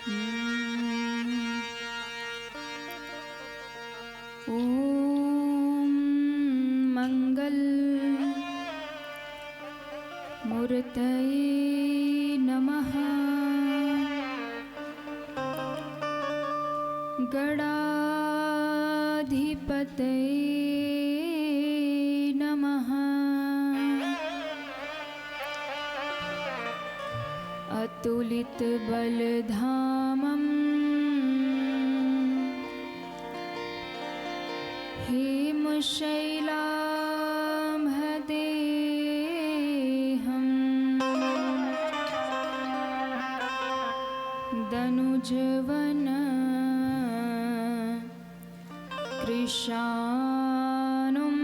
ॐ मंगल मूर्तये नमः। गणाधिपतये नमः। अतुलित बलधामम् हेमशैलामहदेहम् दनुजवन कृशानुं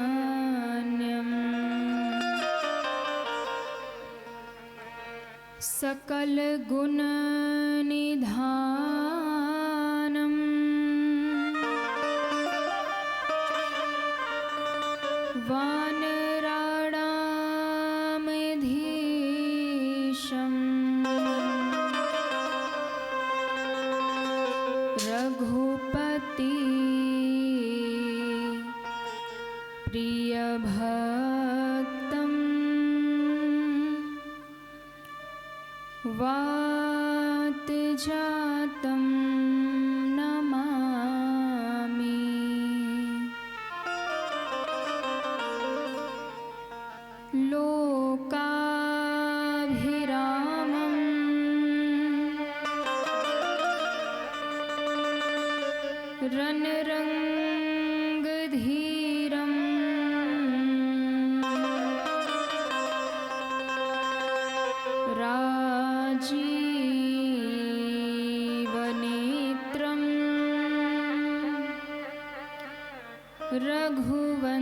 ज्ञानिनामग्रगण्यम् सकल गुण निधानम् वानराणामधीशम् रघुपति प्रियभक्तम् वातजातं नमामि। लोकाभिरामम् रणरङ्गधीरम् राजीवनेत्रम् रघुवंशनाथम्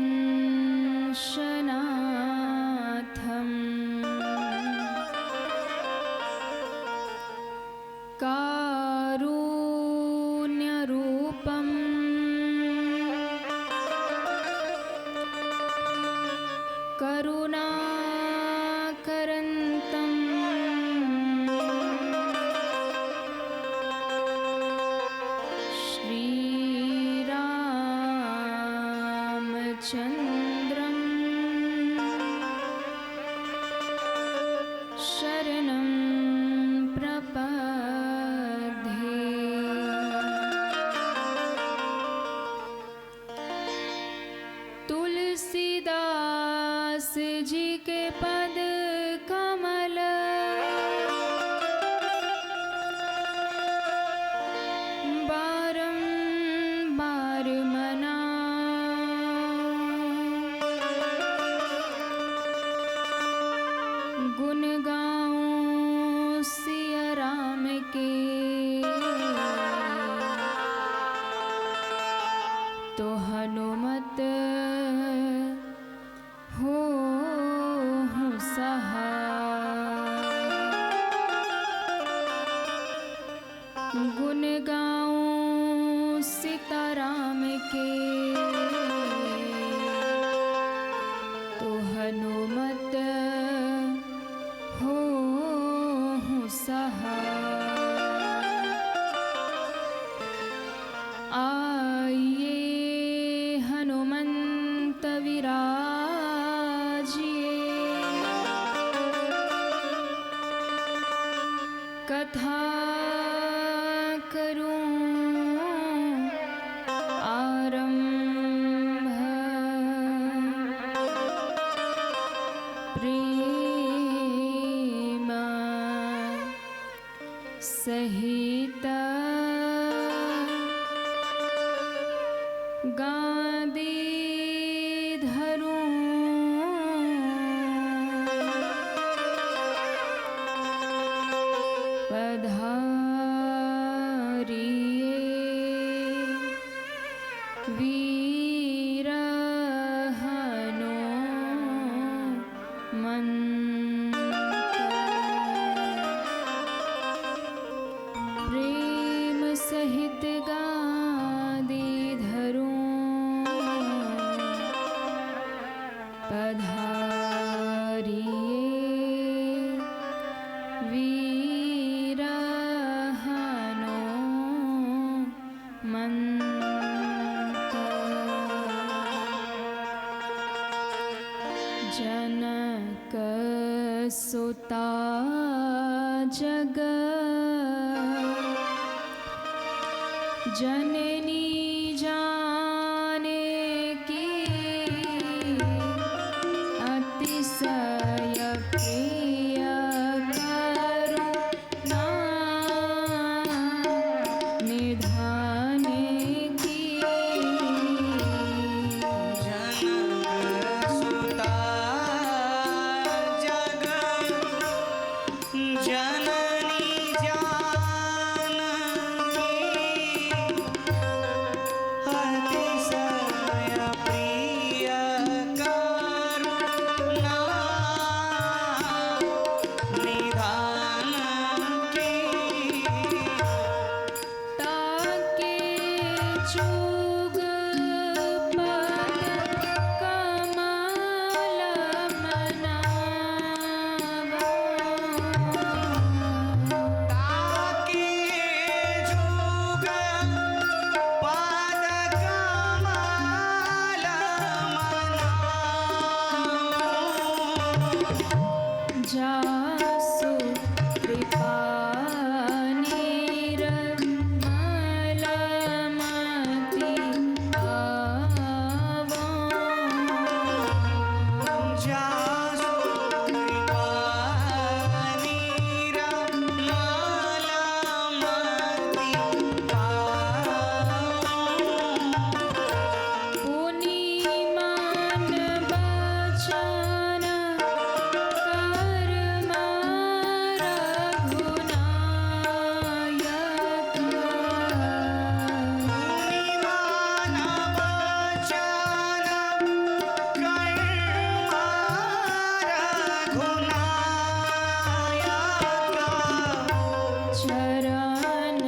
कारुण्यरूपम् करुणाकरन्तम् श्रीरामचन्द्रं शरणं प्रपद्ये। तुलसीदास जी के पद कमल बारंबार मनाऊं। गुण गाऊं सिया राम के तो हनुमत हो सहाय। गुण गाऊं सीताराम के तो हनुमत हो सहाय। आइए हनुमंत विराजिए कथा करूं आरंभ। प्रेम सहित गादी धरूं पधारिए वीर हनुमंत। प्रेम सहित गादी धरूं पधारिए वीर हनुमंत। जनक सुता जग जननी जाने की अतिशय प्रिय करुणा निधान की। जनक सुता जग जननी जानकी अतिशय प्रिय करुणा निधान की। ताके जुग पद कमल मनावा। ताके जुग पाद कमल मनाओ। जासु कृपा निर्मलमति पावो। जासु कृपा निरमलमति पावो। पुनीमान बचन कर्म रघुनायक। पुनीमान बचन कर्म रघुनायक। चरण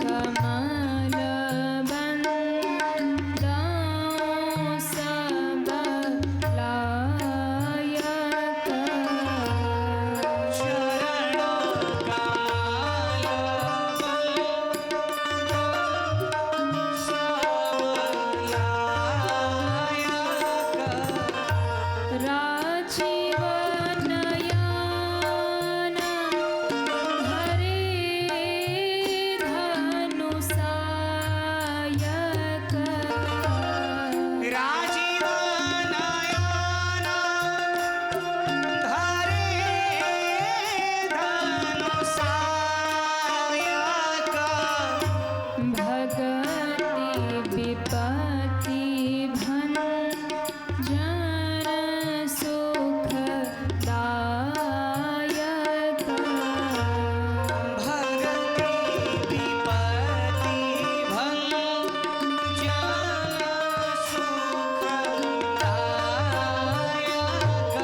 कमल बंदौ सब लायक। शरण कमल सब लायक। राजीव नयन हरे धनुषायक। राजीव नयन धरे धनुषायक। भगति विपत्ति भंजन सुखदायक। भगति विपत्ति भंजन सुखदायक।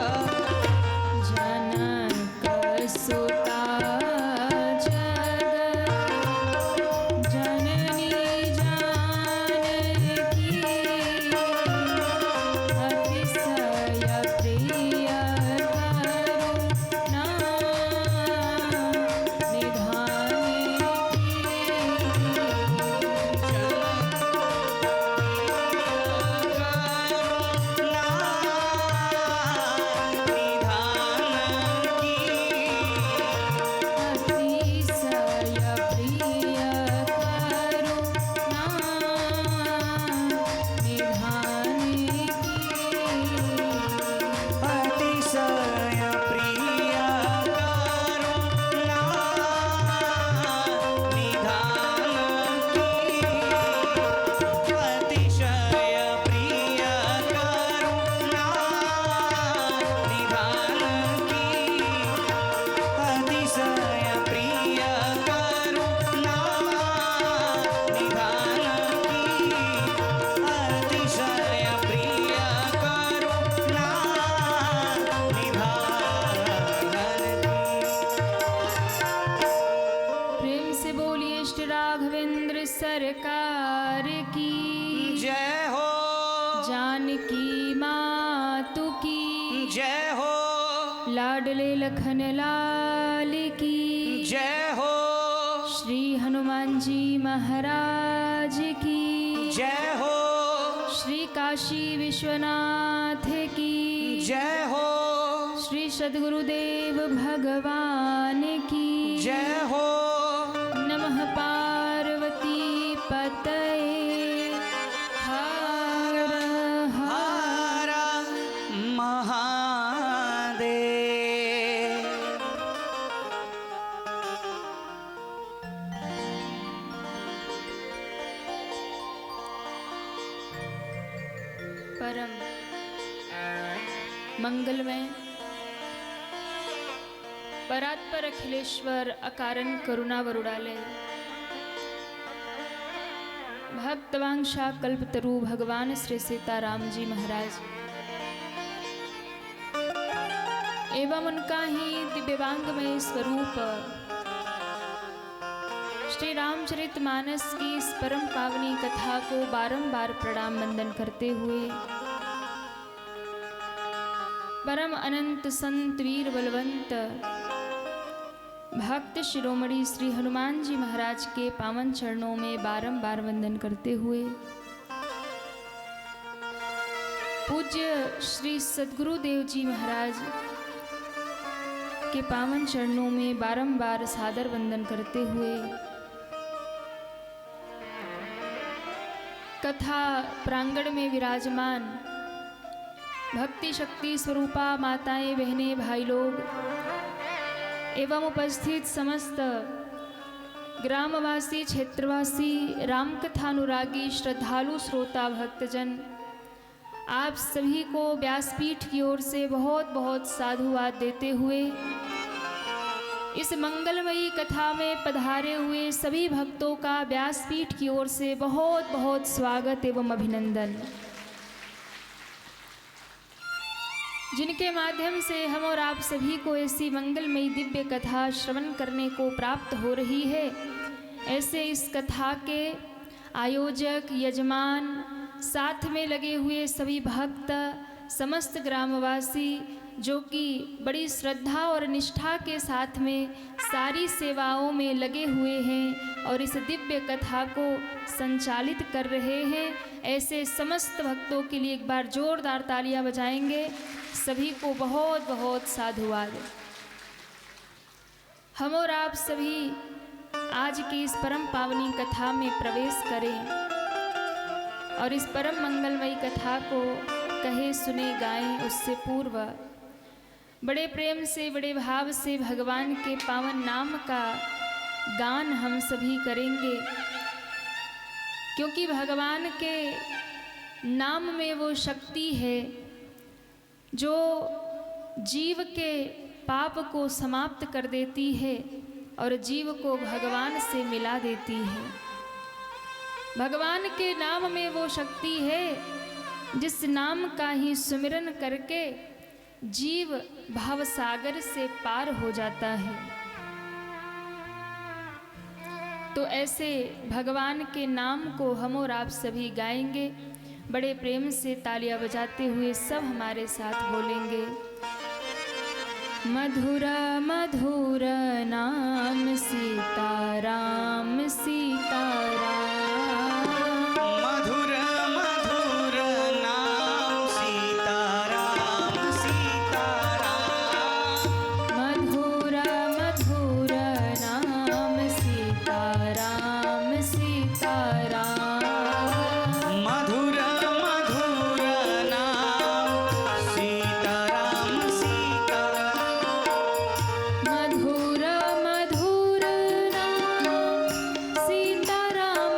जनक सुता जग जननी जानकी अतिशय प्रिय करुणा निधान अतिशय प्रिय करुणा निधान की। अतिशय प्रिय करुणा निधान की। अतिशय प्रिय करुणा निधान की। अतिशय प्रिय करुणा प्रेम से बोलिए इष्ट राघवेंद्र सरकार की जय हो। जानकी मातु की जय हो लाडले लखन लाल की जय हो श्री हनुमान जी महाराज की जय हो श्री काशी विश्वनाथ की जय हो श्री सद्गुरुदेव भगवान की जय हो नमः पार्वती पतये हर हर हर महादेव। परम मंगलमय परात्पर अखिलेश्वर अकारण करुणा वरुणालय भक्तवांशा कल्पतरु भगवान श्री सीताराम जी महाराज एवं उनका ही दिव्यवांगमय स्वरूप श्री रामचरितमानस की इस परम पावनी कथा को बारंबार प्रणाम वंदन करते हुए परम अनंत संत वीर बलवंत भक्त शिरोमणि श्री हनुमान जी महाराज के पावन चरणों में बारंबार वंदन करते हुए पूज्य श्री सद्गुरुदेव जी महाराज के पावन चरणों में बारंबार सादर वंदन करते हुए कथा प्रांगण में विराजमान भक्ति शक्ति स्वरूपा माताएं बहनें भाई लोग एवं उपस्थित समस्त ग्रामवासी क्षेत्रवासी रामकथानुरागी श्रद्धालु श्रोता भक्तजन आप सभी को व्यासपीठ की ओर से बहुत बहुत साधुवाद देते हुए इस मंगलमयी कथा में पधारे हुए सभी भक्तों का व्यासपीठ की ओर से बहुत बहुत स्वागत एवं अभिनंदन। जिनके माध्यम से हम और आप सभी को ऐसी मंगलमयी दिव्य कथा श्रवण करने को प्राप्त हो रही है, ऐसे इस कथा के आयोजक यजमान साथ में लगे हुए सभी भक्त समस्त ग्रामवासी जो कि बड़ी श्रद्धा और निष्ठा के साथ में सारी सेवाओं में लगे हुए हैं और इस दिव्य कथा को संचालित कर रहे हैं, ऐसे समस्त भक्तों के लिए एक बार जोरदार तालियां बजाएंगे। सभी को बहुत बहुत साधुवाद। हम और आप सभी आज की इस परम पावनी कथा में प्रवेश करें और इस परम मंगलमयी कथा को कहे सुने गाएं उससे पूर्व बड़े प्रेम से बड़े भाव से भगवान के पावन नाम का गान हम सभी करेंगे, क्योंकि भगवान के नाम में वो शक्ति है जो जीव के पाप को समाप्त कर देती है और जीव को भगवान से मिला देती है। भगवान के नाम में वो शक्ति है जिस नाम का ही सुमिरन करके जीव भव सागर से पार हो जाता है। तो ऐसे भगवान के नाम को हम और आप सभी गाएंगे, बड़े प्रेम से तालियां बजाते हुए सब हमारे साथ बोलेंगे। मधुर मधुर नाम सीताराम सीताराम, मधुर मधुर नाम सीताराम सीताराम, मधुर मधुर नाम सीताराम सीताराम, मधुर मधुर नाम सीताराम सीताराम, मधुर मधुर नाम सीताराम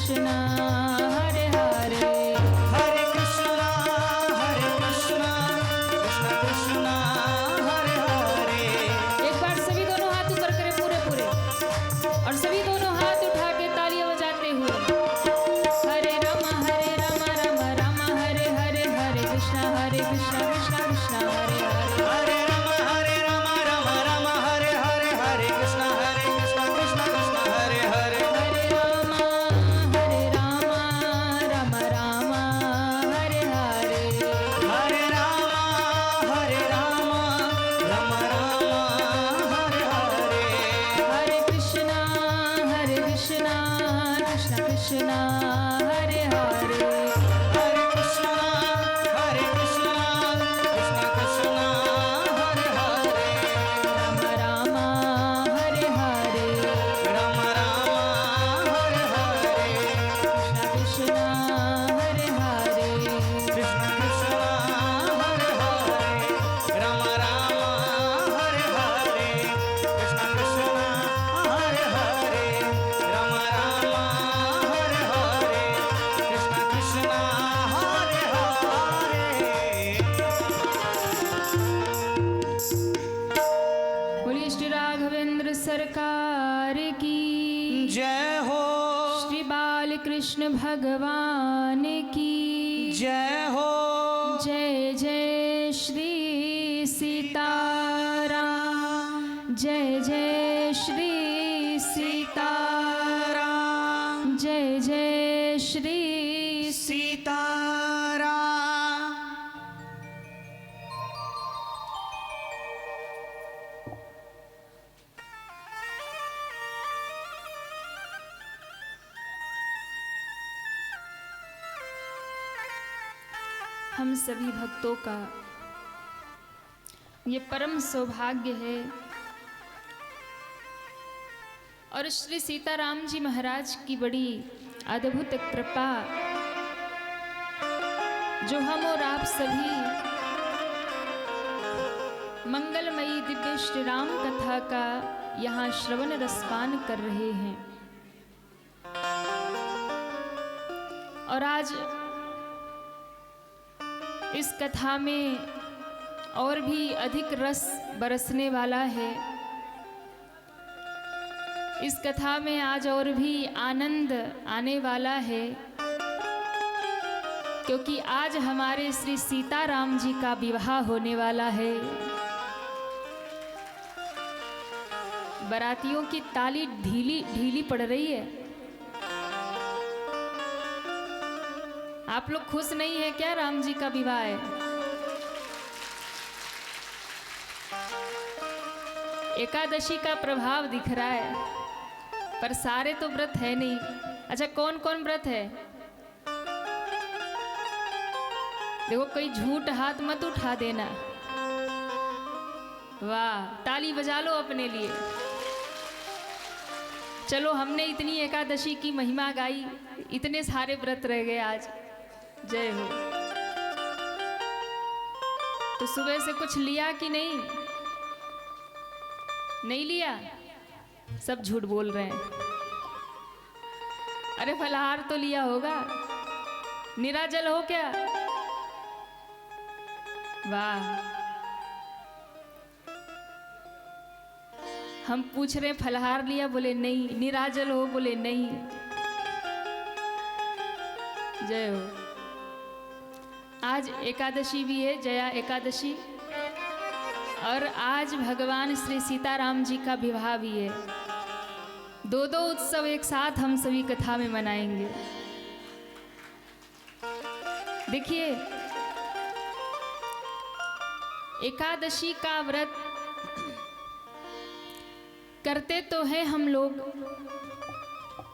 कृष्णा हरे हरे हरे कृष्णा कृष्णा कृष्णा हरे हरे। एक बार सभी दोनों हाथ ऊपर करें पूरे पूरे, और सभी दोनों हाथ उठा के तालियां बजाते हुए हरे राम राम राम हरे हरे हरे कृष्णा कृष्णा कृष्णा हरे हरे हरे राम राम राम हरे हरे हरे कृष्णा कृष्णा कृष्णा हरे हरे। हरे राम राम राम हरे हरे हरे राम राम हरे हरे। हरे कृष्णा कृष्णा कृष्णा हरे हरे हरे कृष्णा कृष्णा कृष्णा हरे हरे। राम हरे हरे राम हरे हरे। कृष्णा हरे हरे कृष्ण कृष्ण हरे हरे। राम हरे हरे। कृष्ण कृष्ण हरे हरे। राम हरे हरे। कृष्ण कृष्ण हरे हरे। बोलिए श्री राघवेंद्र सरकार की जय हो श्री बाल कृष्ण भगवान की जय हो। जय जय श्री सीताराम जय जय श्री सीताराम जय जय श्री सीताराम। हम सभी भक्तों का ये परम सौभाग्य है और श्री सीताराम जी महाराज की बड़ी अद्भुत कृपा जो हम और आप सभी मंगलमयी दिव्य श्री राम कथा का यहाँ श्रवण रसपान कर रहे हैं। और आज इस कथा में और भी अधिक रस बरसने वाला है। इस कथा में आज और भी आनंद आने वाला है, क्योंकि आज हमारे श्री सीताराम जी का विवाह होने वाला है। बारातियों की ताली ढीली ढीली पड़ रही है। आप लोग खुश नहीं है क्या? राम जी का विवाह है। एकादशी का प्रभाव दिख रहा है, पर सारे तो व्रत है नहीं। अच्छा, कौन कौन व्रत है? देखो, कोई झूठ हाथ मत उठा देना। वाह, ताली बजा लो अपने लिए। चलो, हमने इतनी एकादशी की महिमा गाई, इतने सारे व्रत रह गए आज। जय हो। तो सुबह से कुछ लिया कि नहीं? नहीं लिया? सब झूठ बोल रहे हैं। अरे फलाहार तो लिया होगा, निराजल हो क्या? वाह। हम पूछ रहे फलाहार लिया, बोले नहीं। निराजल हो, बोले नहीं। जय हो। आज एकादशी भी है, जया एकादशी, और आज भगवान श्री सीताराम जी का विवाह भी है। दो दो उत्सव एक साथ हम सभी कथा में मनाएंगे। देखिए, एकादशी का व्रत करते तो हैं हम लोग,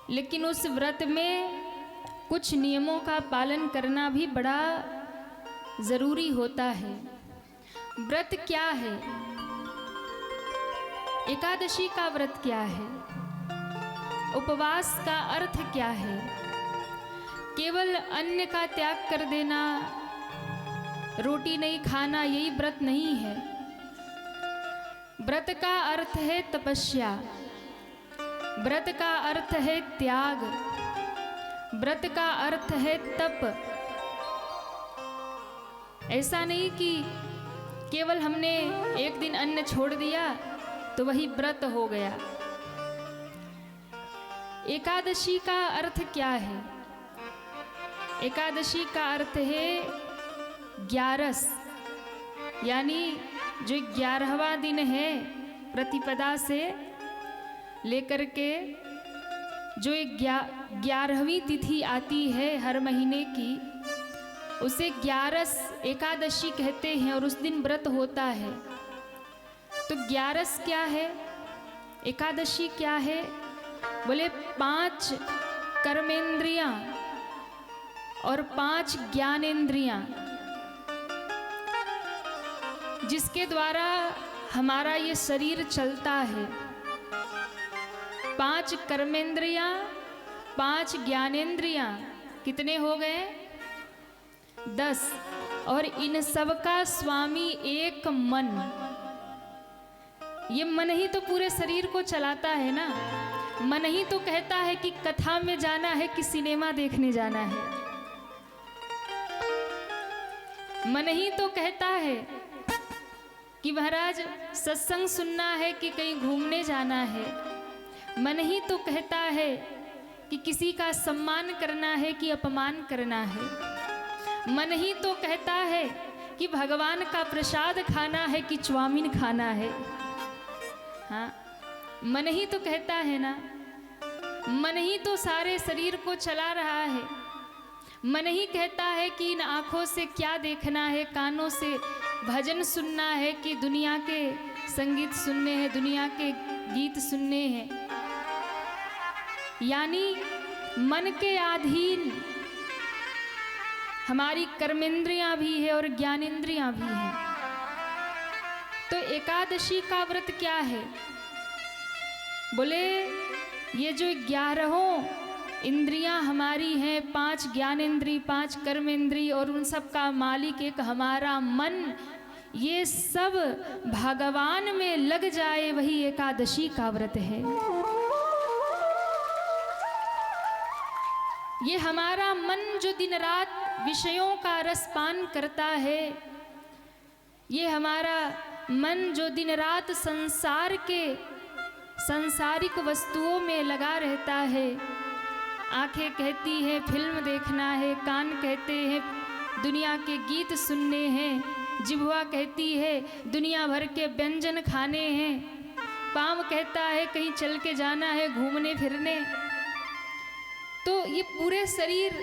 लेकिन उस व्रत में कुछ नियमों का पालन करना भी बड़ा जरूरी होता है। व्रत क्या है? एकादशी का व्रत क्या है? उपवास का अर्थ क्या है? केवल अन्न का त्याग कर देना, रोटी नहीं खाना, यही व्रत नहीं है। व्रत का अर्थ है तपस्या, व्रत का अर्थ है त्याग, व्रत का अर्थ है तप। ऐसा नहीं कि केवल हमने एक दिन अन्न छोड़ दिया तो वही व्रत हो गया। एकादशी का अर्थ क्या है? एकादशी का अर्थ है 11, यानी जो 11वां दिन है प्रतिपदा से लेकर के जो 11वीं तिथि आती है हर महीने की, उसे 11 एकादशी कहते हैं और उस दिन व्रत होता है। तो 11 क्या है, एकादशी क्या है? बोले 5 कर्मेंद्रियां और 5 ज्ञानेंद्रियां, जिसके द्वारा हमारा ये शरीर चलता है। 5 कर्मेंद्रियां, 5 ज्ञानेंद्रियां, कितने हो गए? 10। और इन सब का स्वामी एक मन। ये मन ही तो पूरे शरीर को चलाता है ना। मन ही तो कहता है कि कथा में जाना है कि सिनेमा देखने जाना है। मन ही तो कहता है कि महाराज सत्संग सुनना है कि कहीं घूमने जाना है। मन ही तो कहता है कि किसी का सम्मान करना है कि अपमान करना है। मन ही तो कहता है कि भगवान का प्रसाद खाना है कि चाउमीन खाना है। हाँ, मन ही तो कहता है ना। मन ही तो सारे शरीर को चला रहा है। मन ही कहता है कि इन आँखों से क्या देखना है, कानों से भजन सुनना है कि दुनिया के संगीत सुनने हैं, दुनिया के गीत सुनने हैं। यानी मन के अधीन हमारी कर्मेंद्रियां भी है और ज्ञानेंद्रियां भी हैं। तो एकादशी का व्रत क्या है? बोले ये जो 11 इंद्रियां हमारी हैं, 5 ज्ञानेंद्री, 5 कर्मेंद्री और उन सब का मालिक एक हमारा मन, ये सब भगवान में लग जाए, वही एकादशी का व्रत है। ये हमारा मन जो दिन रात विषयों का रसपान करता है, ये हमारा मन जो दिन रात संसार के सांसारिक वस्तुओं में लगा रहता है। आंखें कहती हैं फिल्म देखना है, कान कहते हैं दुनिया के गीत सुनने हैं, जिह्वा कहती है दुनिया भर के व्यंजन खाने हैं, पाँव कहता है कहीं चल के जाना है घूमने फिरने। तो ये पूरे शरीर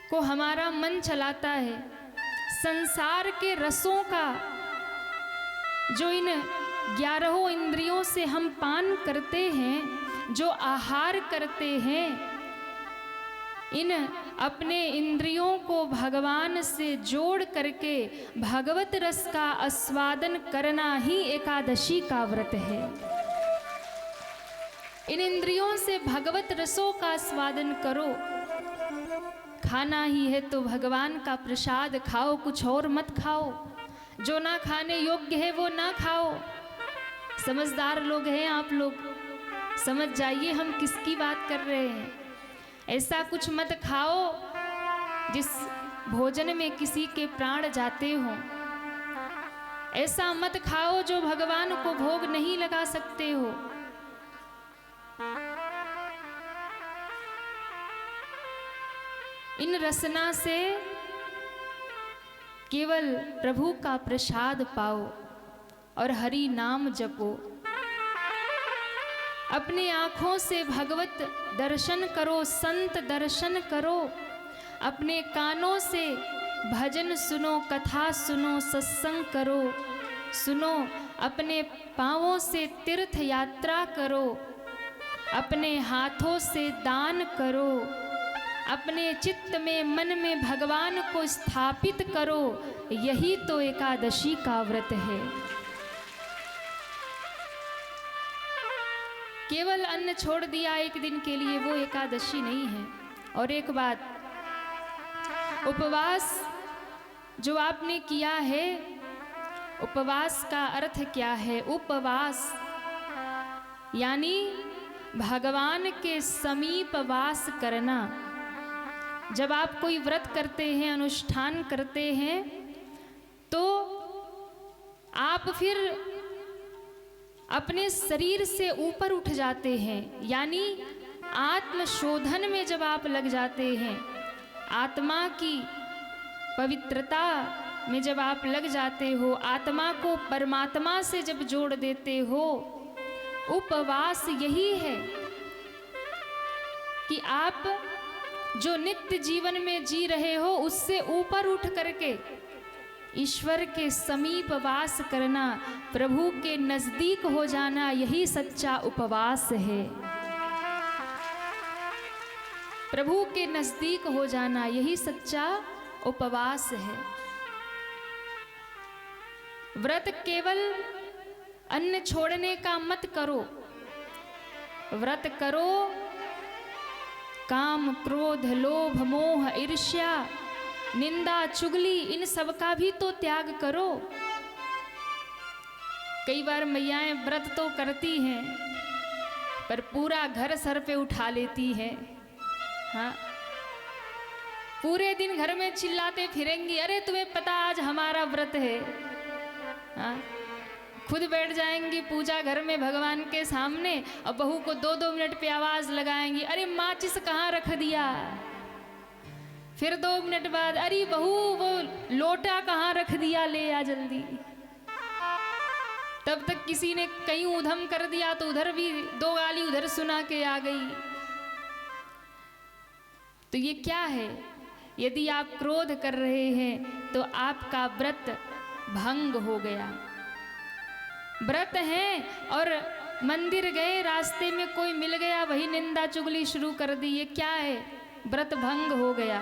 को हमारा मन चलाता है। संसार के रसों का जो इन 11 इंद्रियों से हम पान करते हैं, जो आहार करते हैं, इन अपने इंद्रियों को भगवान से जोड़ करके भगवत रस का आस्वादन करना ही एकादशी का व्रत है। इन इंद्रियों से भगवत रसों का आस्वादन करो। खाना ही है तो भगवान का प्रसाद खाओ, कुछ और मत खाओ। जो ना खाने योग्य है वो ना खाओ। समझदार लोग हैं आप लोग, समझ जाइए हम किसकी बात कर रहे हैं। ऐसा कुछ मत खाओ जिस भोजन में किसी के प्राण जाते हों। ऐसा मत खाओ जो भगवान को भोग नहीं लगा सकते हो। इन रसना से केवल प्रभु का प्रसाद पाओ और हरि नाम जपो। अपने आँखों से भगवत दर्शन करो, संत दर्शन करो। अपने कानों से भजन सुनो, कथा सुनो, सत्संग करो, सुनो। अपने पाँवों से तीर्थ यात्रा करो, अपने हाथों से दान करो, अपने चित्त में मन में भगवान को स्थापित करो। यही तो एकादशी का व्रत है। केवल अन्न छोड़ दिया एक दिन के लिए वो एकादशी नहीं है। और एक बात, उपवास जो आपने किया है, उपवास का अर्थ क्या है? उपवास यानी भगवान के समीप वास करना। जब आप कोई व्रत करते हैं, अनुष्ठान करते हैं, तो आप फिर अपने शरीर से ऊपर उठ जाते हैं, यानी आत्मशोधन में जब आप लग जाते हैं, आत्मा की पवित्रता में जब आप लग जाते हो, आत्मा को परमात्मा से जब जोड़ देते हो, उपवास यही है कि आप जो नित्य जीवन में जी रहे हो उससे ऊपर उठ करके ईश्वर के समीप वास करना, प्रभु के नजदीक हो जाना, यही सच्चा उपवास है। प्रभु के नजदीक हो जाना यही सच्चा उपवास है। व्रत केवल अन्न छोड़ने का मत करो, व्रत करो काम, क्रोध, लोभ, मोह, ईर्ष्या, निंदा, चुगली, इन सब का भी तो त्याग करो। कई बार मैयाएं व्रत तो करती हैं पर पूरा घर सर पे उठा लेती हैं। हाँ, पूरे दिन घर में चिल्लाते फिरेंगी, अरे तुम्हें पता आज हमारा व्रत है। हाँ, खुद बैठ जाएंगी पूजा घर में भगवान के सामने और बहू को 2-2 मिनट पे आवाज लगाएंगी, अरे माचिस कहाँ रख दिया। फिर 2 मिनट बाद, अरे बहू वो लोटा कहाँ रख दिया, ले आ जल्दी। तब तक किसी ने कहीं उधम कर दिया तो उधर भी 2 गाली उधर सुना के आ गई। तो ये क्या है? यदि आप क्रोध कर रहे हैं तो आपका व्रत भंग हो गया। व्रत है और मंदिर गए, रास्ते में कोई मिल गया, वही निंदा चुगली शुरू कर दी, ये क्या है? व्रत भंग हो गया।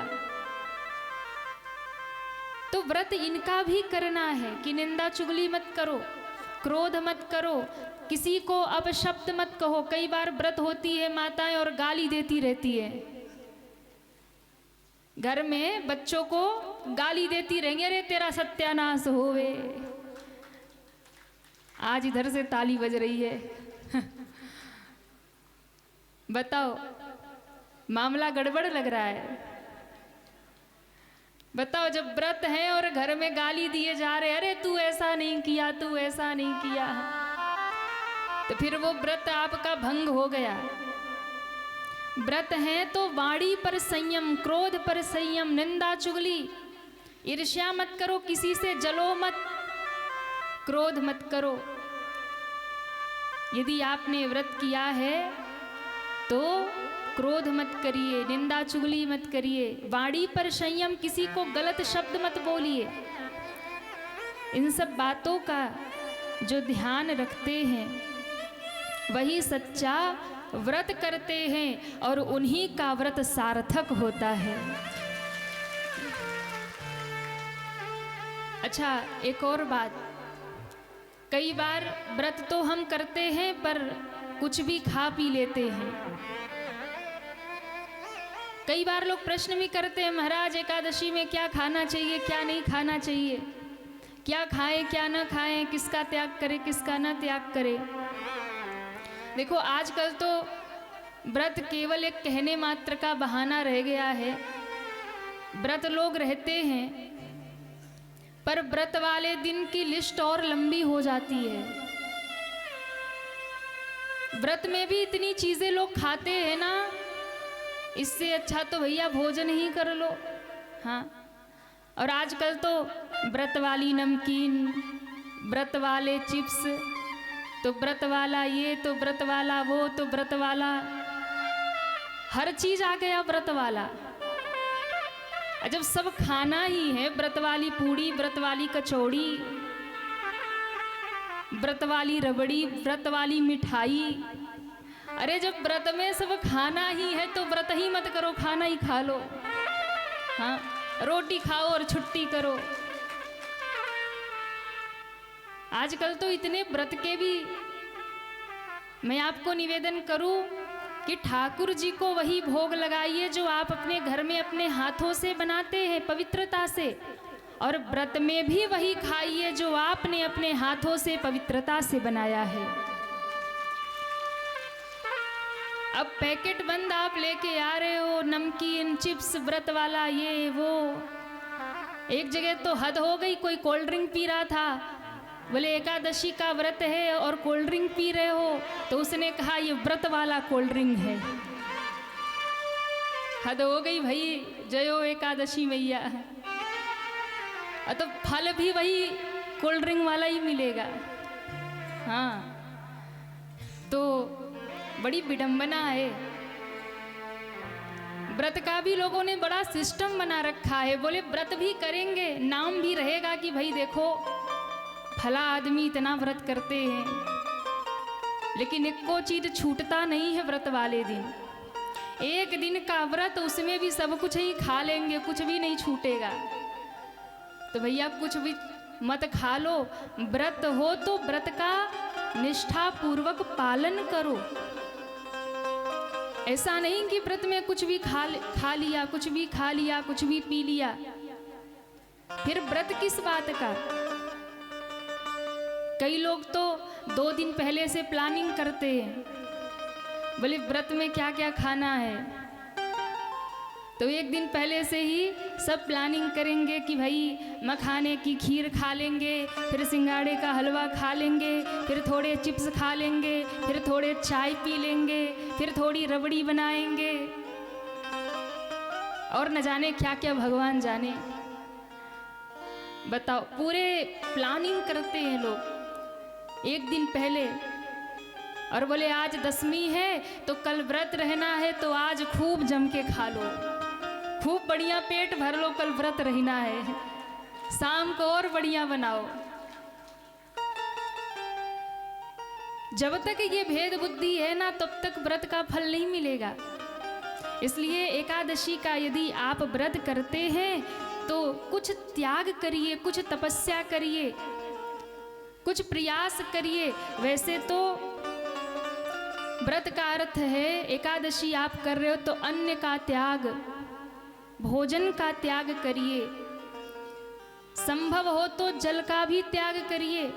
तो व्रत इनका भी करना है कि निंदा चुगली मत करो, क्रोध मत करो, किसी को अपशब्द मत कहो। कई बार व्रत होती है माताएं और गाली देती रहती है, घर में बच्चों को गाली देती रहेंगे, अरे तेरा सत्यानाश होवे। आज इधर से ताली बज रही है बताओ, मामला गड़बड़ लग रहा है। बताओ, जब व्रत है और घर में गाली दिए जा रहे, अरे तू ऐसा नहीं किया, तू ऐसा नहीं किया, तो फिर वो व्रत आपका भंग हो गया। व्रत है तो वाणी पर संयम, क्रोध पर संयम, निंदा चुगली, ईर्ष्या मत करो, किसी से जलो मत, क्रोध मत करो। यदि आपने व्रत किया है तो क्रोध मत करिए, निंदा चुगली मत करिए, वाणी पर संयम, किसी को गलत शब्द मत बोलिए। इन सब बातों का जो ध्यान रखते हैं वही सच्चा व्रत करते हैं और उन्हीं का व्रत सार्थक होता है। अच्छा, एक और बात, कई बार व्रत तो हम करते हैं पर कुछ भी खा पी लेते हैं। कई बार लोग प्रश्न भी करते हैं, महाराज एकादशी में क्या खाना चाहिए, क्या नहीं खाना चाहिए, क्या खाएं क्या ना खाएं, किसका त्याग करें किसका ना त्याग करें। देखो, आजकल तो व्रत केवल एक कहने मात्र का बहाना रह गया है। व्रत लोग रहते हैं पर व्रत वाले दिन की लिस्ट और लंबी हो जाती है। व्रत में भी इतनी चीजें लोग खाते हैं ना, इससे अच्छा तो भैया भोजन ही कर लो। हाँ, और आजकल तो व्रत वाली नमकीन, व्रत वाले चिप्स, तो व्रत वाला ये, तो व्रत वाला वो, तो व्रत वाला, हर चीज आ गया व्रत वाला। जब सब खाना ही है, व्रत वाली पूड़ी, व्रत वाली कचौड़ी, व्रत वाली रबड़ी, व्रत वाली मिठाई, अरे जब व्रत में सब खाना ही है तो व्रत ही मत करो, खाना ही खा लो। हाँ, रोटी खाओ और छुट्टी करो। आजकल तो इतने व्रत के भी, मैं आपको निवेदन करूं कि ठाकुर जी को वही भोग लगाइए जो आप अपने घर में अपने हाथों से बनाते हैं पवित्रता से, और व्रत में भी वही खाइए जो आपने अपने हाथों से पवित्रता से बनाया है। अब पैकेट बंद आप लेके आ रहे हो, नमकीन चिप्स व्रत वाला ये वो। एक जगह तो हद हो गई, कोई कोल्ड ड्रिंक पी रहा था, बोले एकादशी का व्रत है और कोल्ड ड्रिंक पी रहे हो, तो उसने कहा ये व्रत वाला कोल्ड ड्रिंक है। हद हो गई भाई, जयो एकादशी मैया। तो फल भी वही कोल्ड ड्रिंक वाला ही मिलेगा। हाँ, तो बड़ी विडंबना है। व्रत का भी लोगों ने बड़ा सिस्टम बना रखा है, बोले व्रत भी करेंगे, नाम भी रहेगा कि भाई देखो फला आदमी इतना व्रत करते हैं, लेकिन एक को चीज छूटता नहीं है व्रत वाले दिन। एक दिन का व्रत, उसमें भी सब कुछ ही खा लेंगे, कुछ भी नहीं छूटेगा। तो भैया कुछ भी मत खा लो, व्रत हो तो व्रत का निष्ठा पूर्वक पालन करो। ऐसा नहीं कि व्रत में कुछ भी खा लिया, कुछ भी खा लिया, कुछ भी पी लिया, फिर व्रत किस बात का। कई लोग तो 2 दिन पहले से प्लानिंग करते हैं, बोले व्रत में क्या क्या खाना है, तो एक दिन पहले से ही सब प्लानिंग करेंगे कि भाई मखाने की खीर खा लेंगे, फिर सिंगाड़े का हलवा खा लेंगे, फिर थोड़े चिप्स खा लेंगे, फिर थोड़े चाय पी लेंगे, फिर थोड़ी रबड़ी बनाएंगे, और न जाने क्या क्या भगवान जाने। बताओ, पूरे प्लानिंग करते हैं लोग एक दिन पहले, और बोले आज दशमी है तो कल व्रत रहना है, तो आज खूब जम के खा लो, खूब बढ़िया पेट भर लो, कल व्रत रहना है, शाम को और बढ़िया बनाओ। जब तक ये भेद बुद्धि है ना, तब तक व्रत का फल नहीं मिलेगा। इसलिए एकादशी का यदि आप व्रत करते हैं तो कुछ त्याग करिए, कुछ तपस्या करिए, कुछ प्रयास करिए। वैसे तो व्रत का अर्थ है, एकादशी आप कर रहे हो तो अन्न का त्याग, भोजन का त्याग करिए, संभव हो तो जल का भी त्याग करिए,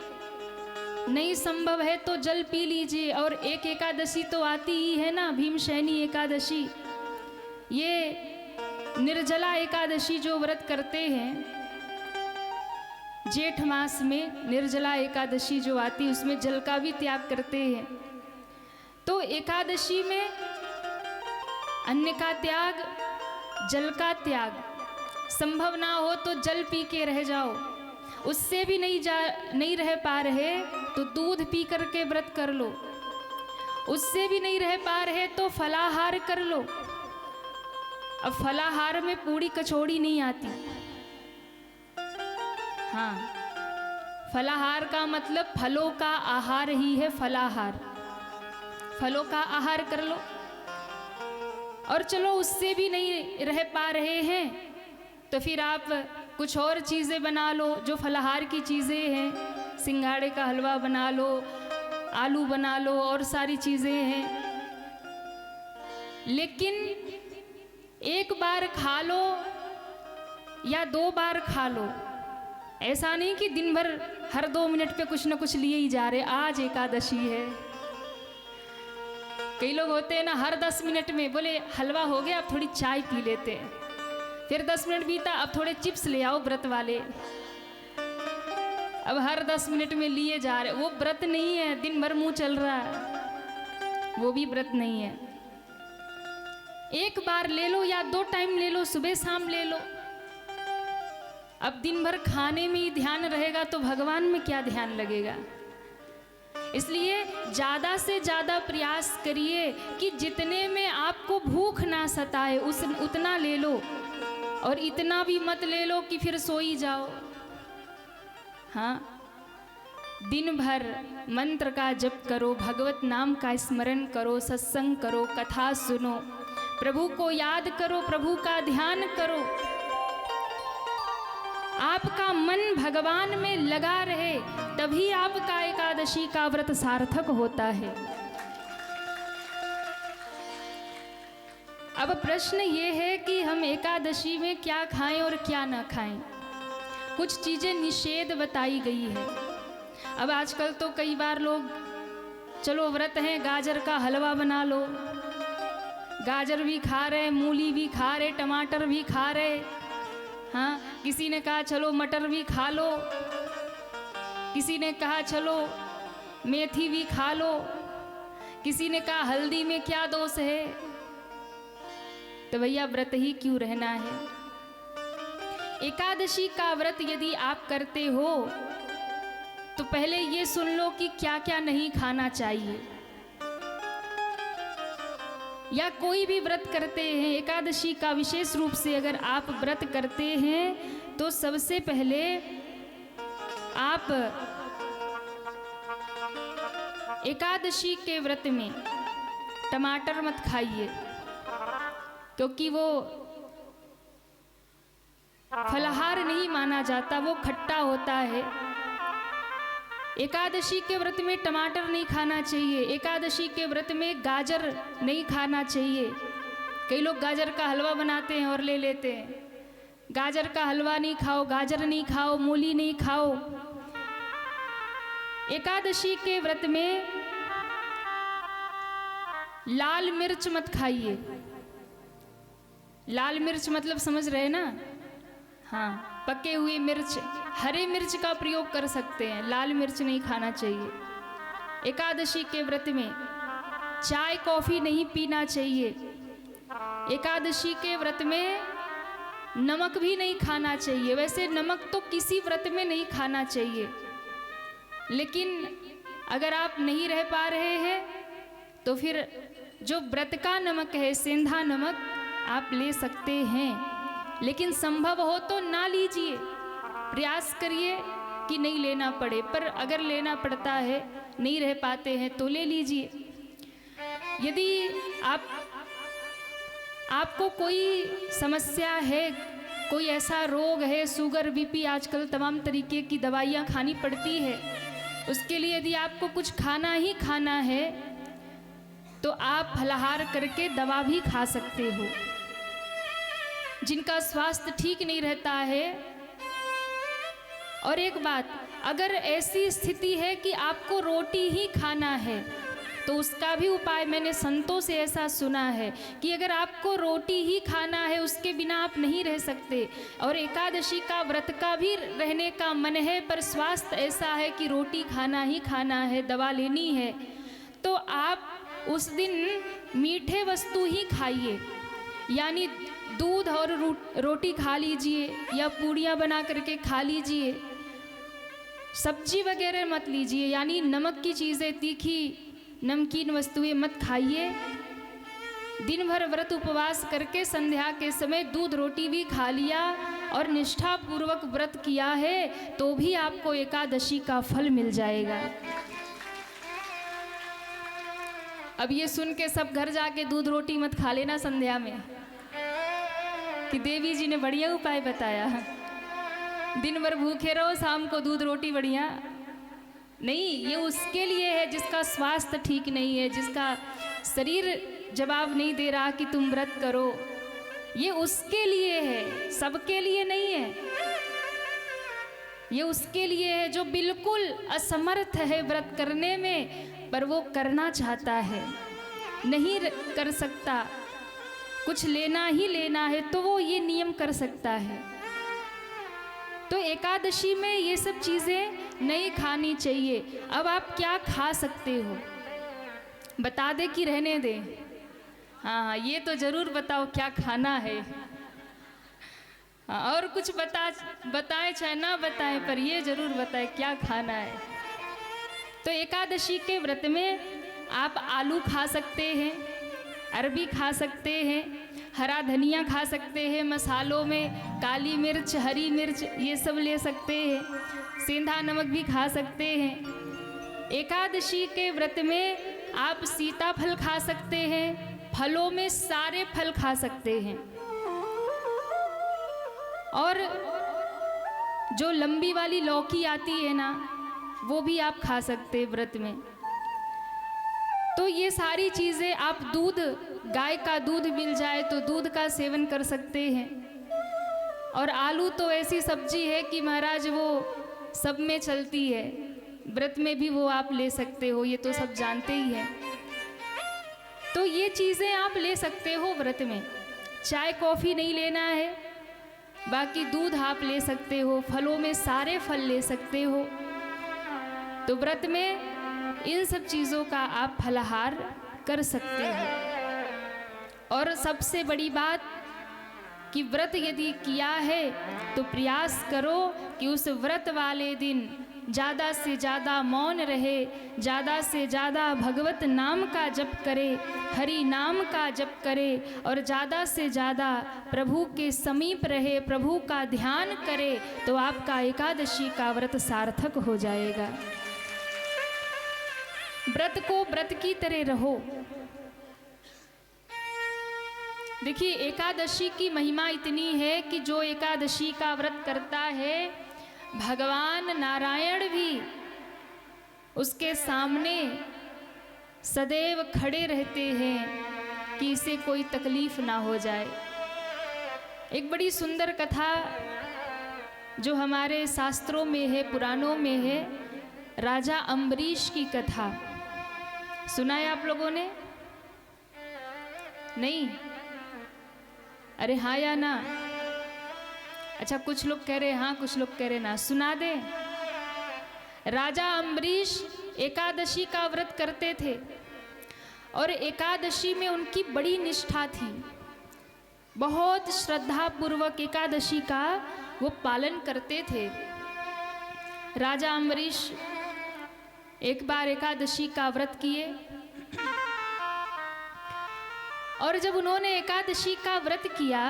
नहीं संभव है तो जल पी लीजिए। और एक एकादशी तो आती ही है ना, भीमशैनी एकादशी, ये निर्जला एकादशी जो व्रत करते हैं, जेठ मास में निर्जला एकादशी जो आती, उसमें जल का भी त्याग करते हैं। तो एकादशी में अन्न का त्याग, जल का त्याग, संभव ना हो तो जल पी के रह जाओ, उससे भी नहीं रह पा रहे तो दूध पी करके व्रत कर लो, उससे भी नहीं रह पा रहे तो फलाहार कर लो। अब फलाहार में पूड़ी कचौड़ी नहीं आती। हाँ, फलाहार का मतलब फलों का आहार ही है फलाहार, फलों का आहार कर लो। और चलो उससे भी नहीं रह पा रहे हैं तो फिर आप कुछ और चीज़ें बना लो जो फलाहार की चीज़ें हैं, सिंगाड़े का हलवा बना लो, आलू बना लो, और सारी चीज़ें हैं। लेकिन एक बार खा लो या 2 बार खा लो, ऐसा नहीं कि दिन भर हर 2 मिनट पे कुछ ना कुछ लिए ही जा रहे, आज एकादशी है। कई लोग होते हैं ना, हर 10 मिनट में बोले हलवा हो गया, अब थोड़ी चाय पी लेते हैं, फिर 10 मिनट बीता, अब थोड़े चिप्स ले आओ व्रत वाले, अब हर 10 मिनट में लिए जा रहे। वो व्रत नहीं है, दिन भर मुंह चल रहा है, वो भी व्रत नहीं है। एक बार ले लो या 2 टाइम ले लो, सुबह शाम ले लो। अब दिन भर खाने में ही ध्यान रहेगा तो भगवान में क्या ध्यान लगेगा। इसलिए ज़्यादा से ज़्यादा प्रयास करिए कि जितने में आपको भूख ना सताए उतना ले लो, और इतना भी मत ले लो कि फिर सो ही जाओ। हाँ, दिन भर मंत्र का जप करो, भगवत नाम का स्मरण करो, सत्संग करो, कथा सुनो, प्रभु को याद करो, प्रभु का ध्यान करो। आपका मन भगवान में लगा रहे, तभी आपका एकादशी का व्रत सार्थक होता है। अब प्रश्न ये है कि हम एकादशी में क्या खाएं और क्या ना खाएं। कुछ चीज़ें निषेध बताई गई है। अब आजकल तो कई बार लोग, चलो व्रत है, गाजर का हलवा बना लो, गाजर भी खा रहे, मूली भी खा रहे, टमाटर भी खा रहे। हाँ, किसी ने कहा चलो मटर भी खा लो, किसी ने कहा चलो मेथी भी खा लो, किसी ने कहा हल्दी में क्या दोष है। तो भैया व्रत ही क्यों रहना है। एकादशी का व्रत यदि आप करते हो तो पहले ये सुन लो कि क्या क्या नहीं खाना चाहिए। या कोई भी व्रत करते हैं, एकादशी का विशेष रूप से अगर आप व्रत करते हैं तो सबसे पहले आप एकादशी के व्रत में टमाटर मत खाइए, क्योंकि वो फलाहार नहीं माना जाता, वो खट्टा होता है। एकादशी के व्रत में टमाटर नहीं खाना चाहिए, एकादशी के व्रत में गाजर नहीं खाना चाहिए। कई लोग गाजर का हलवा बनाते हैं और ले लेते हैं। गाजर का हलवा नहीं खाओ, गाजर नहीं खाओ, मूली नहीं खाओ। एकादशी के व्रत में लाल मिर्च मत खाइए। लाल मिर्च मतलब समझ रहे ना? हाँ, पके हुए मिर्च, हरे मिर्च का प्रयोग कर सकते हैं, लाल मिर्च नहीं खाना चाहिए। एकादशी के व्रत में चाय कॉफी नहीं पीना चाहिए। एकादशी के व्रत में नमक भी नहीं खाना चाहिए। वैसे नमक तो किसी व्रत में नहीं खाना चाहिए, लेकिन अगर आप नहीं रह पा रहे हैं तो फिर जो व्रत का नमक है, सेंधा नमक, आप ले सकते हैं। लेकिन संभव हो तो ना लीजिए, प्रयास करिए कि नहीं लेना पड़े। पर अगर लेना पड़ता है, नहीं रह पाते हैं तो ले लीजिए। यदि आपको कोई समस्या है, कोई ऐसा रोग है, शुगर बीपी, आजकल तमाम तरीके की दवाइयाँ खानी पड़ती है, उसके लिए यदि आपको कुछ खाना ही खाना है तो आप फलाहार करके दवा भी खा सकते हो। जिनका स्वास्थ्य ठीक नहीं रहता है, और एक बात, अगर ऐसी स्थिति है कि आपको रोटी ही खाना है तो उसका भी उपाय मैंने संतों से ऐसा सुना है कि अगर आपको रोटी ही खाना है, उसके बिना आप नहीं रह सकते, और एकादशी का व्रत का भी रहने का मन है, पर स्वास्थ्य ऐसा है कि रोटी खाना ही खाना है, दवा लेनी है, तो आप उस दिन मीठे वस्तु ही खाइए। यानी दूध और रोटी खा लीजिए, या पूड़ियाँ बना करके खा लीजिए। सब्जी वगैरह मत लीजिए, यानी नमक की चीज़ें, तीखी नमकीन वस्तुएं मत खाइए। दिन भर व्रत उपवास करके संध्या के समय दूध रोटी भी खा लिया और निष्ठापूर्वक व्रत किया है तो भी आपको एकादशी का फल मिल जाएगा। अब ये सुन के सब घर जाके दूध रोटी मत खा लेना संध्या में कि देवी जी ने बढ़िया उपाय बताया, दिन भर भूखे रहो, शाम को दूध रोटी बढ़िया। नहीं, ये उसके लिए है जिसका स्वास्थ्य ठीक नहीं है, जिसका शरीर जवाब नहीं दे रहा कि तुम व्रत करो। ये उसके लिए है, सबके लिए नहीं है। ये उसके लिए है जो बिल्कुल असमर्थ है व्रत करने में, पर वो करना चाहता है, नहीं कर सकता, कुछ लेना ही लेना है, तो वो ये नियम कर सकता है। तो एकादशी में ये सब चीज़ें नहीं खानी चाहिए। अब आप क्या खा सकते हो, बता दे कि रहने दे? हाँ, ये तो ज़रूर बताओ क्या खाना है। हाँ, और कुछ बताएं चाहे ना बताएं, पर ये ज़रूर बताएं क्या खाना है। तो एकादशी के व्रत में आप आलू खा सकते हैं, अरबी खा सकते हैं, हरा धनिया खा सकते हैं, मसालों में काली मिर्च, हरी मिर्च, ये सब ले सकते हैं, सेंधा नमक भी खा सकते हैं। एकादशी के व्रत में आप सीताफल खा सकते हैं, फलों में सारे फल खा सकते हैं, और जो लंबी वाली लौकी आती है ना, वो भी आप खा सकते हैं व्रत में। तो ये सारी चीज़ें आप, दूध, गाय का दूध मिल जाए तो दूध का सेवन कर सकते हैं। और आलू तो ऐसी सब्जी है कि महाराज वो सब में चलती है, व्रत में भी वो आप ले सकते हो, ये तो सब जानते ही हैं। तो ये चीज़ें आप ले सकते हो व्रत में। चाय कॉफ़ी नहीं लेना है, बाकी दूध आप ले सकते हो, फलों में सारे फल ले सकते हो। तो व्रत में इन सब चीज़ों का आप फलाहार कर सकते हो। और सबसे बड़ी बात कि व्रत यदि किया है तो प्रयास करो कि उस व्रत वाले दिन ज़्यादा से ज़्यादा मौन रहे, ज़्यादा से ज़्यादा भगवत नाम का जप करे, हरि नाम का जप करे और ज़्यादा से ज़्यादा प्रभु के समीप रहे, प्रभु का ध्यान करे, तो आपका एकादशी का व्रत सार्थक हो जाएगा। व्रत को व्रत की तरह रहो। देखिए, एकादशी की महिमा इतनी है कि जो एकादशी का व्रत करता है, भगवान नारायण भी उसके सामने सदैव खड़े रहते हैं कि इसे कोई तकलीफ ना हो जाए। एक बड़ी सुंदर कथा जो हमारे शास्त्रों में है, पुराणों में है, राजा अम्बरीश की कथा। सुना है आप लोगों ने? नहीं? अरे हाँ या ना? अच्छा, कुछ लोग कह रहे हाँ, कुछ लोग कह रहे ना। सुना दे। राजा अम्बरीश एकादशी का व्रत करते थे और एकादशी में उनकी बड़ी निष्ठा थी। बहुत श्रद्धा पूर्वक एकादशी का वो पालन करते थे। राजा अम्बरीश एक बार एकादशी का व्रत किए और जब उन्होंने एकादशी का व्रत किया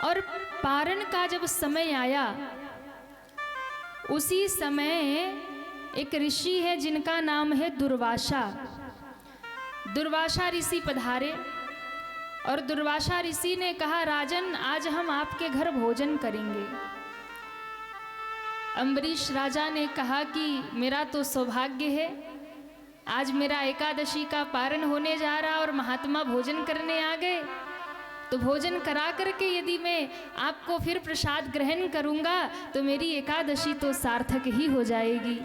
और पारण का जब समय आया, उसी समय एक ऋषि है जिनका नाम है दुर्वासा। दुर्वासा ऋषि पधारे और दुर्वासा ऋषि ने कहा, राजन, आज हम आपके घर भोजन करेंगे। अम्बरीश राजा ने कहा कि मेरा तो सौभाग्य है, आज मेरा एकादशी का पारण होने जा रहा और महात्मा भोजन करने आ गए, तो भोजन करा करके यदि मैं आपको फिर प्रसाद ग्रहण करूंगा तो मेरी एकादशी तो सार्थक ही हो जाएगी।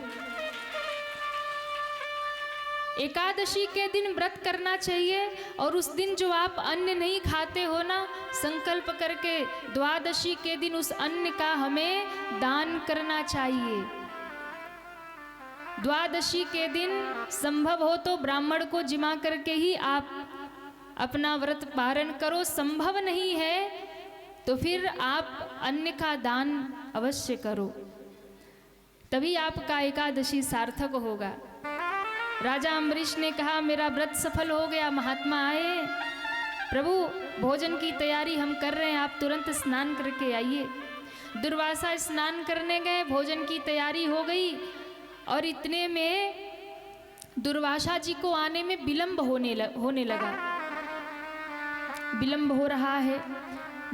एकादशी के दिन व्रत करना चाहिए और उस दिन जो आप अन्न नहीं खाते हो ना, संकल्प करके द्वादशी के दिन उस अन्न का हमें दान करना चाहिए। द्वादशी के दिन संभव हो तो ब्राह्मण को जिमा करके ही आप अपना व्रत पारण करो। संभव नहीं है तो फिर आप अन्न का दान अवश्य करो, तभी आपका एकादशी सार्थक होगा। राजा अम्बरीश ने कहा, मेरा व्रत सफल हो गया। महात्मा आए, प्रभु भोजन की तैयारी हम कर रहे हैं, आप तुरंत स्नान करके आइए। दुर्वासा स्नान करने गए, भोजन की तैयारी हो गई और इतने में दुर्वासा जी को आने में विलंब होने लगा। विलंब हो रहा है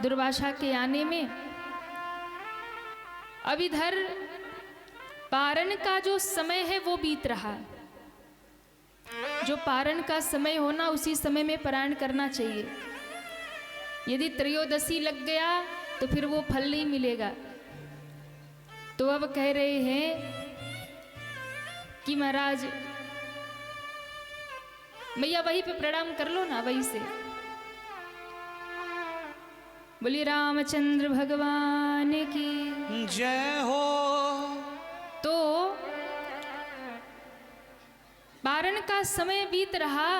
दुर्वासा के आने में। अब इधर पारण का जो समय है वो बीत रहा। जो पारण का समय होना उसी समय में पारण करना चाहिए। यदि त्रयोदशी लग गया तो फिर वो फल नहीं मिलेगा। तो अब कह रहे हैं कि महाराज भैया वहीं पे प्रणाम कर लो ना, वहीं से। बोलिए रामचंद्र भगवान की जय हो। तो पारण का समय बीत रहा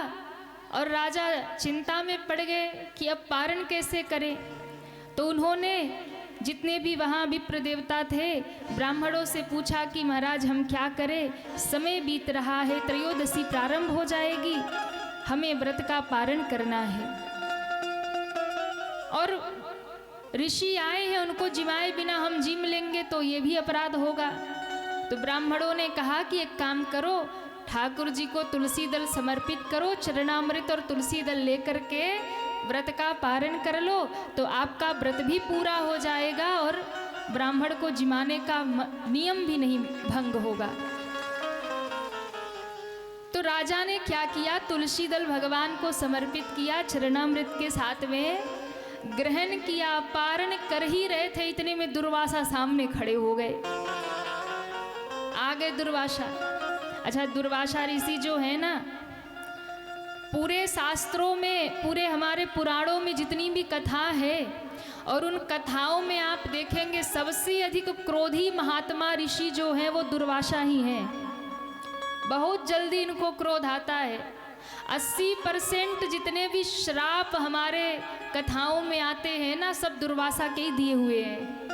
और राजा चिंता में पड़ गए कि अब पारण कैसे करें। तो उन्होंने जितने भी वहाँ विप्र देवता थे ब्राह्मणों से पूछा कि महाराज हम क्या करें, समय बीत रहा है, त्रयोदशी प्रारंभ हो जाएगी, हमें व्रत का पारण करना है। और ऋषि आए हैं, उनको जिमाए बिना हम जिम लेंगे तो ये भी अपराध होगा। तो ब्राह्मणों ने कहा कि एक काम करो, ठाकुर जी को तुलसी दल समर्पित करो, चरणामृत और तुलसी दल लेकर के व्रत का पारण कर लो, तो आपका व्रत भी पूरा हो जाएगा और ब्राह्मण को जिमाने का नियम भी नहीं भंग होगा। तो राजा ने क्या किया, तुलसी दल भगवान को समर्पित किया, चरणामृत के साथ में ग्रहण किया, पारण कर ही रहे थे, इतने में दुर्वासा सामने खड़े हो गए। आ गए दुर्वासा। अच्छा, दुर्वासा ऋषि जो है ना, पूरे शास्त्रों में, पूरे हमारे पुराणों में जितनी भी कथा है, और उन कथाओं में आप देखेंगे सबसे अधिक क्रोधी महात्मा ऋषि जो हैं वो दुर्वासा ही हैं। बहुत जल्दी इनको क्रोध आता है। 80% जितने भी श्राप हमारे कथाओं में आते हैं ना, सब दुर्वासा के ही दिए हुए हैं।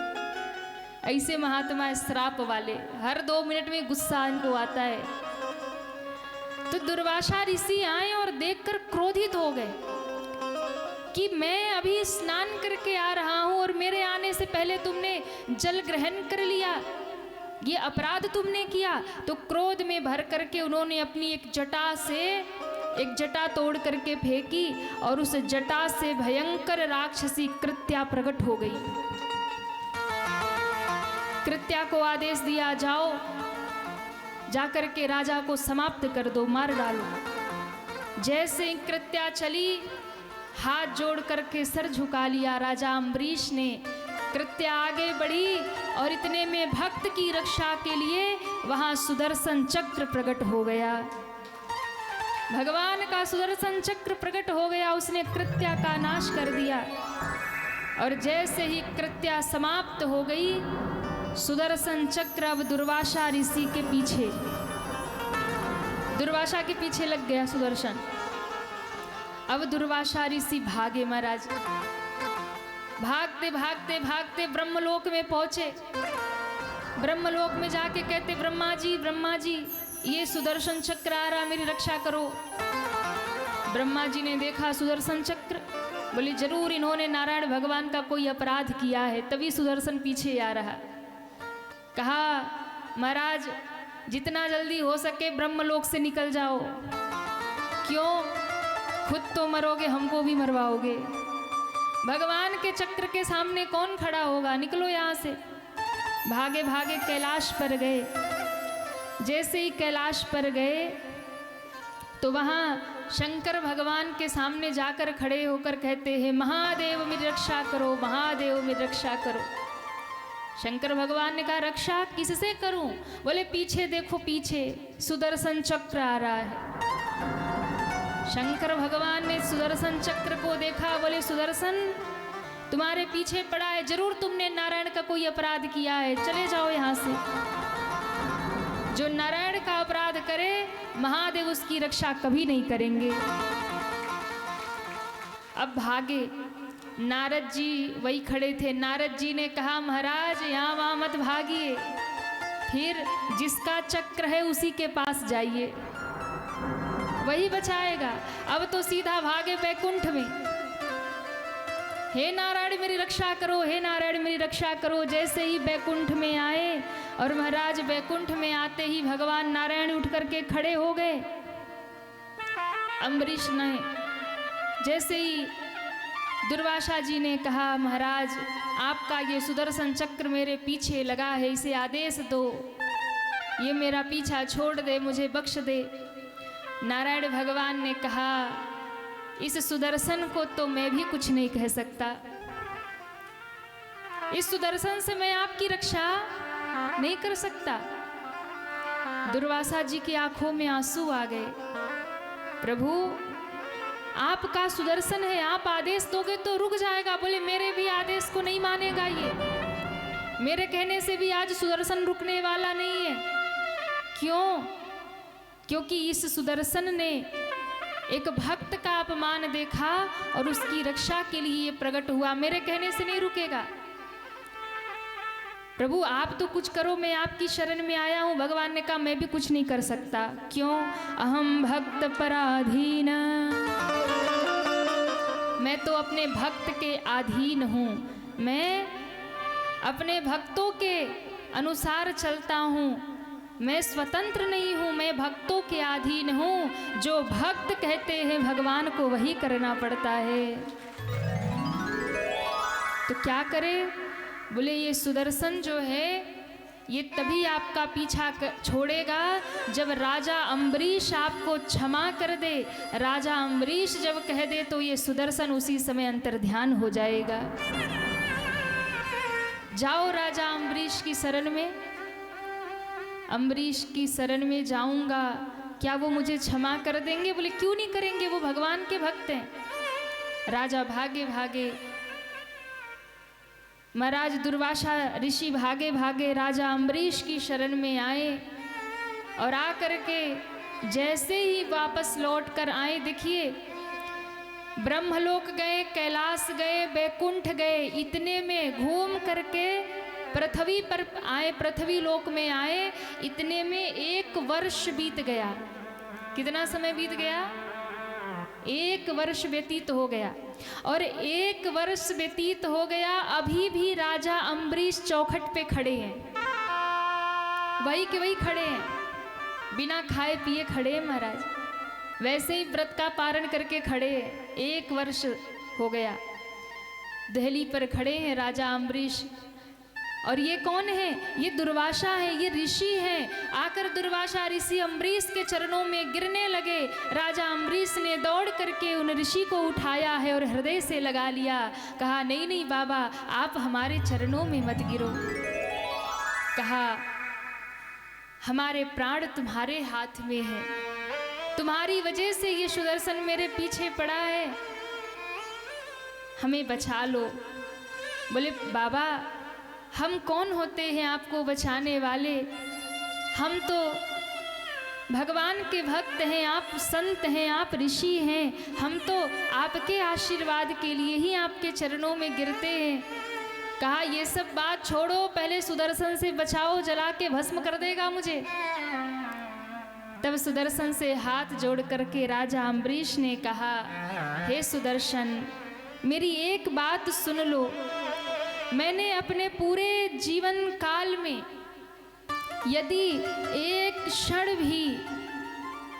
ऐसे महात्मा श्राप वाले, हर 2 मिनट में गुस्सा इनको आता है। तो दुर्वासा ऋषि आए और देखकर क्रोधित हो गए कि मैं अभी स्नान करके आ रहा हूं और मेरे आने से पहले तुमने जल ग्रहण कर लिया, ये अपराध तुमने किया। तो क्रोध में भर करके उन्होंने अपनी एक जटा तोड़ करके फेंकी और उस जटा से भयंकर राक्षसी कृत्या प्रकट हो गई। कृत्या को आदेश दिया, जाओ जाकर के राजा को समाप्त कर दो, मार डालो। जैसे कृत्या चली, हाथ जोड़ करके सर झुका लिया राजा अम्बरीश ने। कृत्या आगे बढ़ी और इतने में भक्त की रक्षा के लिए वहां सुदर्शन चक्र प्रकट हो गया। भगवान का सुदर्शन चक्र प्रकट हो गया, उसने कृत्या का नाश कर दिया। और जैसे ही कृत्या समाप्त हो गई, सुदर्शन चक्र अब दुर्वासा ऋषि के पीछे, दुर्वासा के पीछे लग गया सुदर्शन। अब दुर्वासा ऋषि भागे महाराज, भागते भागते भागते ब्रह्मलोक में पहुंचे। ब्रह्मलोक में जाके कहते, ब्रह्मा जी ये सुदर्शन चक्र आ रहा, मेरी रक्षा करो। ब्रह्मा जी ने देखा सुदर्शन चक्र, बोले जरूर इन्होंने नारायण भगवान का कोई अपराध किया है, तभी सुदर्शन पीछे आ रहा। कहा महाराज जितना जल्दी हो सके ब्रह्मलोक से निकल जाओ। क्यों? खुद तो मरोगे, हमको भी मरवाओगे। भगवान के चक्र के सामने कौन खड़ा होगा, निकलो यहाँ से। भागे भागे कैलाश पर गए। जैसे ही कैलाश पर गए तो वहाँ शंकर भगवान के सामने जाकर खड़े होकर कहते हैं, महादेव मेरी रक्षा करो, महादेव मेरी रक्षा करो। शंकर भगवान ने कहा, रक्षा किससे करूं? बोले पीछे देखो, पीछे सुदर्शन चक्र आ रहा है। शंकर भगवान ने सुदर्शन चक्र को देखा, बोले सुदर्शन तुम्हारे पीछे पड़ा है, जरूर तुमने नारायण का कोई अपराध किया है, चले जाओ यहाँ से। जो नारायण का अपराध करे महादेव उसकी रक्षा कभी नहीं करेंगे। अब भागे। नारद जी वही खड़े थे। नारद जी ने कहा, महाराज यहाँ वहाँ मत भागिए, फिर जिसका चक्र है उसी के पास जाइए, वही बचाएगा। अब तो सीधा भागे बैकुंठ में। हे नारायण मेरी रक्षा करो, हे नारायण मेरी रक्षा करो। जैसे ही बैकुंठ में आए और महाराज बैकुंठ में आते ही भगवान नारायण उठ करके खड़े हो गए। अम्बरीश ने जैसे ही दुर्वासा जी ने कहा, महाराज आपका ये सुदर्शन चक्र मेरे पीछे लगा है, इसे आदेश दो, ये मेरा पीछा छोड़ दे, मुझे बख्श दे। नारायण भगवान ने कहा, इस सुदर्शन को तो मैं भी कुछ नहीं कह सकता, इस सुदर्शन से मैं आपकी रक्षा नहीं कर सकता। दुर्वासा जी की आंखों में आंसू आ गए। प्रभु आपका सुदर्शन है, आप आदेश दोगे तो रुक जाएगा। बोले मेरे भी आदेश को नहीं मानेगा, ये मेरे कहने से भी आज सुदर्शन रुकने वाला नहीं है। क्यों? क्योंकि इस सुदर्शन ने एक भक्त का अपमान देखा और उसकी रक्षा के लिए ये प्रकट हुआ, मेरे कहने से नहीं रुकेगा। प्रभु आप तो कुछ करो, मैं आपकी शरण में आया हूँ। भगवान ने कहा, मैं भी कुछ नहीं कर सकता। क्यों? अहम भक्त पराधीन, मैं तो अपने भक्त के अधीन हूँ, मैं अपने भक्तों के अनुसार चलता हूँ, मैं स्वतंत्र नहीं हूँ, मैं भक्तों के अधीन हूँ। जो भक्त कहते हैं भगवान को वही करना पड़ता है। तो क्या करे? बोले ये सुदर्शन जो है ये तभी आपका पीछा छोड़ेगा जब राजा अम्बरीश आपको क्षमा कर दे। राजा अम्बरीश जब कह दे तो ये सुदर्शन उसी समय अंतर्ध्यान हो जाएगा। जाओ राजा अम्बरीश की शरण में। अम्बरीश की शरण में जाऊंगा, क्या वो मुझे क्षमा कर देंगे? बोले क्यों नहीं करेंगे, वो भगवान के भक्त हैं। राजा भागे भागे, महाराज दुर्वासा ऋषि भागे भागे राजा अम्बरीश की शरण में आए और आकर के जैसे ही वापस लौट कर आए, देखिए ब्रह्मलोक गए, कैलाश गए, बैकुंठ गए, इतने में घूम करके पृथ्वी पर आए, पृथ्वी लोक में आए, इतने में 1 वर्ष बीत गया। कितना समय बीत गया? 1 वर्ष व्यतीत हो गया। और 1 वर्ष व्यतीत हो गया, अभी भी राजा अम्बरीश चौखट पे खड़े हैं, वही के वही खड़े हैं, बिना खाए पिए खड़े हैं महाराज, वैसे ही व्रत का पारण करके खड़े हैं। 1 वर्ष हो गया, दहली पर खड़े हैं राजा अम्बरीश। और ये कौन है? ये दुर्वासा है, ये ऋषि हैं। आकर दुर्वासा ऋषि अम्बरीश के चरणों में गिरने लगे। राजा अम्बरीश ने दौड़ करके उन ऋषि को उठाया है और हृदय से लगा लिया। कहा नहीं नहीं बाबा, आप हमारे चरणों में मत गिरो। कहा हमारे प्राण तुम्हारे हाथ में है, तुम्हारी वजह से ये सुदर्शन मेरे पीछे पड़ा है, हमें बचा लो। बोले बाबा हम कौन होते हैं आपको बचाने वाले, हम तो भगवान के भक्त हैं, आप संत हैं, आप ऋषि हैं, हम तो आपके आशीर्वाद के लिए ही आपके चरणों में गिरते हैं। कहा ये सब बात छोड़ो, पहले सुदर्शन से बचाओ, जला के भस्म कर देगा मुझे। तब सुदर्शन से हाथ जोड़ करके राजा अम्बरीश ने कहा हे सुदर्शन, मेरी एक बात सुन लो। मैंने अपने पूरे जीवन काल में यदि एक क्षण भी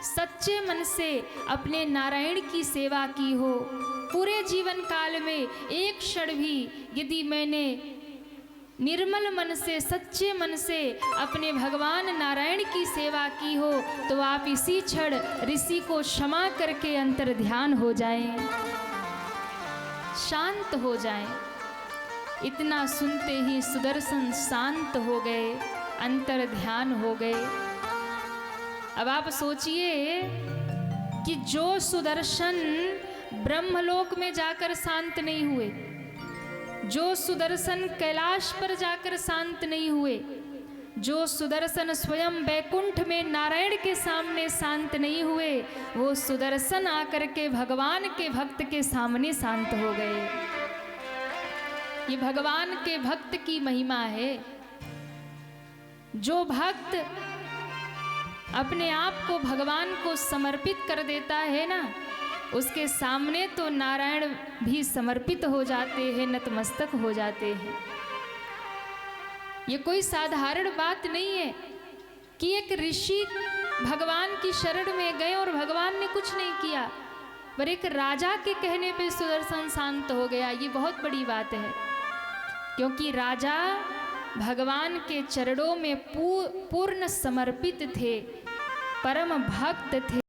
सच्चे मन से अपने नारायण की सेवा की हो, पूरे जीवन काल में एक क्षण भी यदि मैंने निर्मल मन से, सच्चे मन से अपने भगवान नारायण की सेवा की हो, तो आप इसी क्षण ऋषि को क्षमा करके अंतर ध्यान हो जाएं, शांत हो जाएं। इतना सुनते ही सुदर्शन शांत हो गए, अंतर ध्यान हो गए। अब आप सोचिए कि जो सुदर्शन ब्रह्मलोक में जाकर शांत नहीं हुए, जो सुदर्शन कैलाश पर जाकर शांत नहीं हुए, जो सुदर्शन स्वयं बैकुंठ में नारायण के सामने शांत नहीं हुए, वो सुदर्शन आकर के भगवान के भक्त के सामने शांत हो गए। ये भगवान के भक्त की महिमा है। जो भक्त अपने आप को भगवान को समर्पित कर देता है ना, उसके सामने तो नारायण भी समर्पित हो जाते हैं, नतमस्तक हो जाते हैं। ये कोई साधारण बात नहीं है कि एक ऋषि भगवान की शरण में गए और भगवान ने कुछ नहीं किया, पर एक राजा के कहने पे सुदर्शन शांत हो गया। ये बहुत बड़ी बात है, क्योंकि राजा भगवान के चरणों में पूर्ण समर्पित थे, परम भक्त थे।